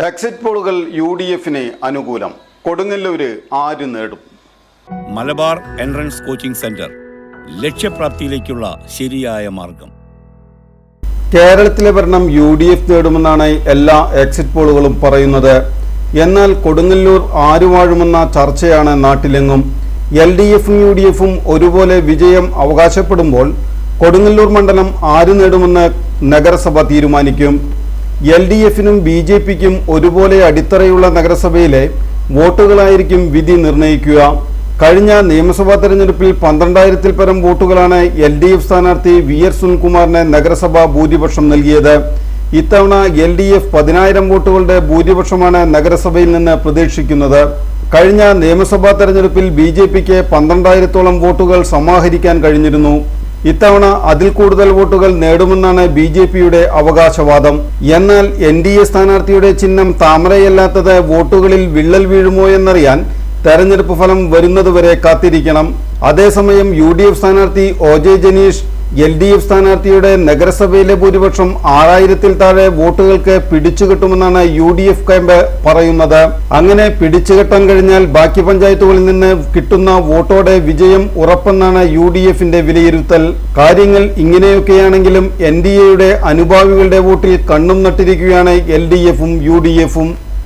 Exit പോളുകൾ യുഡിഎഫിന് അനുകൂലം. കൊടുങ്ങല്ലൂര് ആര് നേടും? മലബാർ എൻട്രൻസ് കോച്ചിംഗ് സെന്റർ ലക്ഷ്യപ്രാപ്തിയിലേക്കുള്ള ശരിയായ മാർഗം. കേരളത്തിലെ ഭരണം യുഡിഎഫ് നേടുമെന്നാണ് എല്ലാ എക്സിറ്റ് പോളുകളും പറയുന്നത്. എന്നാൽ കൊടുങ്ങല്ലൂർ ആര് വാഴുമെന്ന ചർച്ചയാണ് നാട്ടിലെങ്ങും. എൽഡിഎഫും യുഡിഎഫും ഒരുപോലെ വിജയം അവകാശപ്പെടുമ്പോൾ കൊടുങ്ങല്ലൂർ മണ്ഡലം ആര് നേടുമെന്ന് നഗരസഭ തീരുമാനിക്കും. എൽഡിഎഫിനും ബിജെപിക്കും ഒരുപോലെ അടിത്തറയുള്ള നഗരസഭയിലെ വോട്ടുകളായിരിക്കും വിധി നിർണയിക്കുക. കഴിഞ്ഞ നിയമസഭാ തെരഞ്ഞെടുപ്പിൽ 12,000-ൽ പരം വോട്ടുകളാണ് എൽഡിഎഫ് സ്ഥാനാർത്ഥി വി.ആർ. സുനിൽകുമാറിന് നഗരസഭ ഭൂരിപക്ഷം നൽകിയത്. ഇത്തവണ എൽഡിഎഫ് 10,000 വോട്ടുകളുടെ ഭൂരിപക്ഷമാണ് നഗരസഭയിൽ നിന്ന് പ്രതീക്ഷിക്കുന്നത്. കഴിഞ്ഞ നിയമസഭാ തെരഞ്ഞെടുപ്പിൽ ബിജെപിക്ക് 12,000-ഓളം വോട്ടുകൾ സമാഹരിക്കാൻ കഴിഞ്ഞിരുന്നു. ഇത്തവണ അതിൽ കൂടുതൽ വോട്ടുകൾ നേടുമെന്നാണ് ബിജെപിയുടെ അവകാശവാദം. എന്നാൽ എൻഡിഎ സ്ഥാനാർത്ഥിയുടെ ചിഹ്നം താമരയല്ലാത്തത് വോട്ടുകളിൽ വിള്ളൽ വീഴുമോ എന്നറിയാൻ തെരഞ്ഞെടുപ്പ് ഫലം വരുന്നതുവരെ കാത്തിരിക്കണം. അതേസമയം യുഡിഎഫ് സ്ഥാനാർത്ഥി ഒ.ജെ. ജനീഷ് എൽഡിഎഫ് സ്ഥാനാർത്ഥിയുടെ നഗരസഭയിലെ ഭൂരിപക്ഷം 6,000-ൽ താഴെ വോട്ടുകൾക്ക് പിടിച്ചുകെട്ടുമെന്നാണ് യുഡിഎഫ് ക്യാമ്പ് പറയുന്നത്. അങ്ങനെ പിടിച്ചുകെട്ടാൻ കഴിഞ്ഞാൽ ബാക്കി പഞ്ചായത്തുകളിൽ നിന്ന് കിട്ടുന്ന വോട്ടോടെ വിജയം ഉറപ്പെന്നാണ് യുഡിഎഫിന്റെ വിലയിരുത്തൽ. കാര്യങ്ങൾ ഇങ്ങനെയൊക്കെയാണെങ്കിലും എൻഡിഎയുടെ അനുഭാവികളുടെ വോട്ടിൽ കണ്ണും നട്ടിരിക്കുകയാണ് എൽഡിഎഫും യുഡിഎഫും.